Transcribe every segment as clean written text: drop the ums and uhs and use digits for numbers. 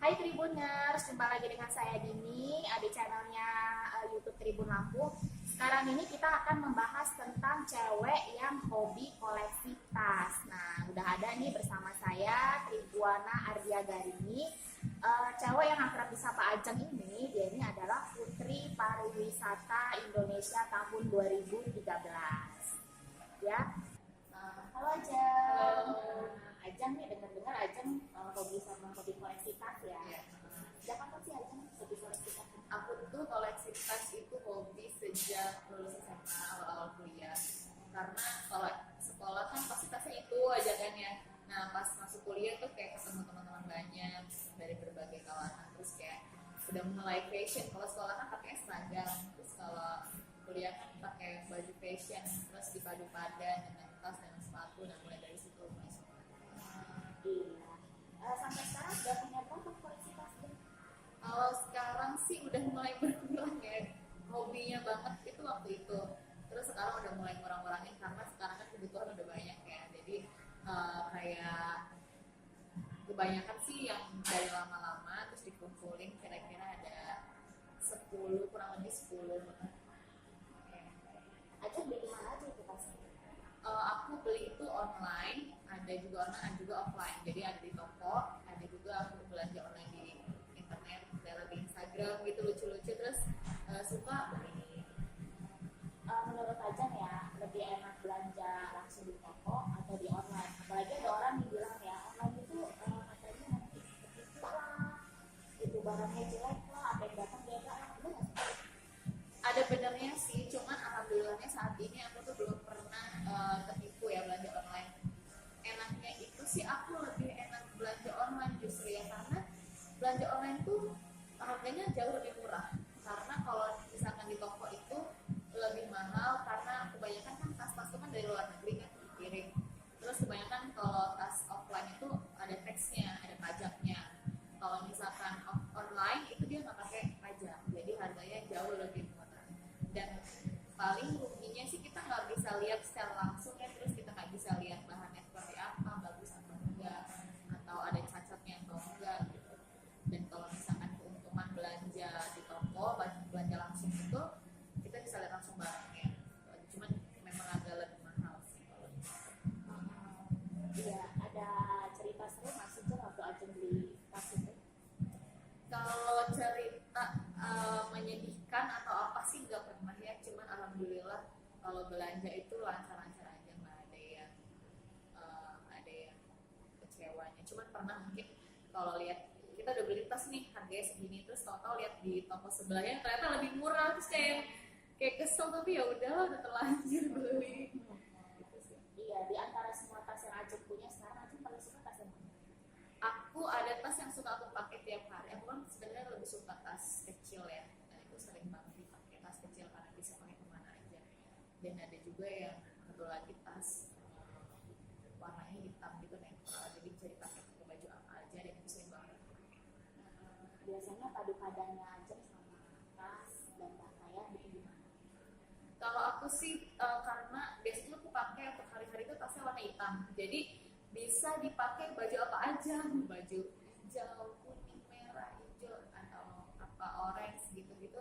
Hai Tribuners, jumpa lagi dengan saya Dini di channelnya YouTube Tribun Lampung. Sekarang ini kita akan membahas tentang cewek yang hobi koleksi tas. Nah, udah ada nih bersama saya Tribuana Ardia Garini. Cewek yang akrab disapa Ajeng ini, dia ini adalah Putri Pariwisata Indonesia tahun 2013. Ya, halo Ajeng. Ajeng nih dengar-dengar Ajeng hobi sama hobi koleksi tas ya. Sejak kapan sih Ajeng hobi koleksi tas? Aku tuh koleksi tas itu hobi sejak lulus SMA awal-awal kuliah. Karena kalau sekolah kan pasti tasnya itu aja kan ya. Nah pas masuk kuliah tuh kayak ketemu teman-teman banyak dari berbagai kalangan. Terus kayak udah mulai fashion. Kalau sekolah kan pakai seragam. Terus kalau kuliah kan pakai baju fashion. Terus dipadu padan dengan tas dan sepatu. Dan mulai dari situ mulai suka. Iya. Sampai sekarang udah punya berapa koleksi tas? Kalau sekarang sih udah mulai berkurang ya, hobinya banget itu waktu itu. Terus sekarang udah mulai ngurang-ngurangin karena sekarang kan kebutuhan udah banyak ya. Jadi kayak kebanyakan sih yang dari lama-lama terus dikumpulin kira-kira ada 10, kurang lebih 10. Ajeng beli mana aja itu tasnya? Aku beli itu online, ada juga online, ada juga offline. Jadi ada di toko, ada juga aku belanja online di internet, dalam di Instagram gitu lucu-lucu. Terus suka beli. Menurut Ajeng ya, lebih enak belanja langsung di toko atau di online? Apalagi ada orang yang bilang ya, online itu katanya nanti begitu lah, itu barangnya jelek lah, apa yang datang beda lah. Itu nggak sih? Ada benernya sih, cuman alhamdulillahnya saat ini aku tuh belum pernah ketipu ya belanja online. Enaknya itu sih aku lebih enak belanja online justru ya, karena belanja online tuh harganya jauh lebih murah. Karena kalau misalkan di toko itu lebih mahal karena kebanyakan kan tas-tas itu kan dari luar negeri kan dikirim. Terus kebanyakan kalau tas offline itu ada taxnya, ada pajaknya. Kalau misalkan online itu dia nggak pakai pajak, jadi harganya jauh lebih murah. Dan paling ruginya sih kita nggak bisa lihat secara langsung ya, terus kita nggak bisa lihat bahannya seperti apa, bagus atau enggak, atau ada cacatnya atau enggak gitu. Dan kalau misalkan keuntungan belanja di toko, belanja langsung itu kita bisa lihat langsung barangnya. Cuman memang agak lebih mahal sih kalau gitu. Iya, ada cerita seru nggak sih Jeng waktu Ajeng beli tas itu? Kalau cerita menyedihkan atau apa sih nggak pernah ya, cuman alhamdulillah kalau belanja itu lancar-lancar aja, nggak ada yang kecewanya. Cuman pernah mungkin kalau lihat kita udah beli tas nih harganya segini, terus tahu-tahu lihat di toko sebelahnya ternyata lebih murah, terus kayak kesel, tapi ya udahlah udah terlanjur beli gitu sih. Iya, di antara semua tas yang Ajeng punya sekarang Ajeng paling suka tas yang mana? Aku ada tas yang suka aku pakai tiap hari. Aku kan sebenarnya lebih suka tas kecil ya. Dan itu sering banget dipakai tas kecil karena bisa pakai kemana aja. Dan ada juga yang satu lagi tas warnanya hitam gitu netral. Jadi bisa dipakai pakai baju apa aja dan itu sering banget. Biasanya padu padannya Ajeng sama tas dan pakaian itu gimana? Kalau aku sih karena biasanya aku pakai untuk hari-hari itu tasnya warna hitam. Jadi bisa dipakai baju apa aja, baju hijau, kuning, merah, hijau atau apa orange gitu-gitu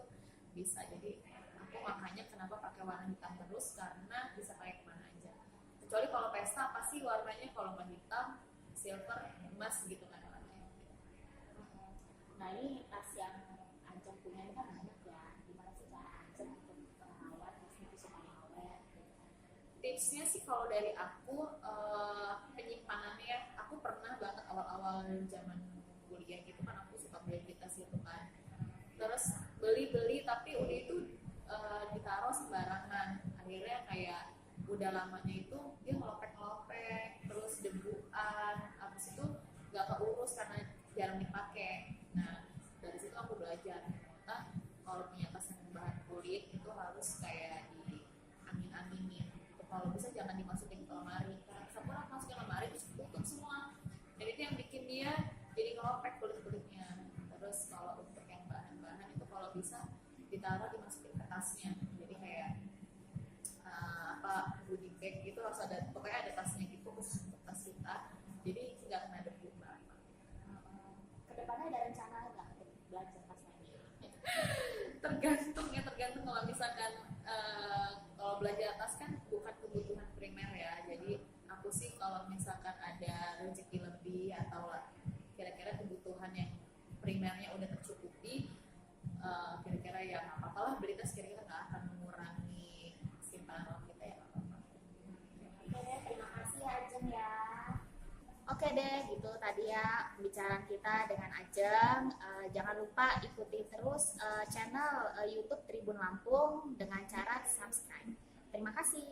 bisa. Jadi aku makanya kenapa pakai warna hitam terus, karena bisa pakai kemana aja. Kecuali kalau pesta pasti warnanya kalau nggak hitam, silver, emas gitu kan warnanya. Nah ini tas yang Ajeng punya ini kan banyak ya. Gimana sih cara Ajeng untuk merawat tas itu supaya awet? Tipsnya sih kalau dari aku penyimpanannya, aku pernah banget awal-awal zaman kuliah gitu kan aku suka beli tas gitu kan, terus beli tapi udah itu ditaruh sembarangan, akhirnya kayak udah lamanya itu dia ngelopek terus debuan, habis itu gak keurus karena jarang dipakai. Nah dari situ aku belajar ternyata kalau punya tas yang bahan kulit itu harus kayak di angin-anginin gitu. Kalau bisa jangan dimasukin ke lemari, karena sabun aku masukin lemari terus tutup semua, dan itu yang bikin dia jadi ngelopek kulit-kulitnya. Terus kalau untuk yang bahan-bahan itu kalau bisa ditaruh dimasukin ke tasnya, jadi kayak goodie bag gitu, harus ada, pokoknya ada tasnya gitu khusus untuk tas kita, jadi nggak kena debu banget. Kedepannya ada rencana Ajeng rasanya? Tergantung kalau misalkan kalau belanja tas kan bukan kebutuhan primer ya, jadi aku sih kalau misalkan ada rezeki lebih atau kira-kira kebutuhan yang primernya udah tercukupi, kira-kira ya nggak apa-apa lah beli tas, kira-kira nggak akan mengurangi simpanan uang kita ya. Oke deh, terima kasih ya Ajeng ya. Oke deh, gitu tadi ya pembicaraan kita dengan Ajeng. Jangan lupa ikuti terus channel YouTube Tribun Lampung dengan cara subscribe. Terima kasih.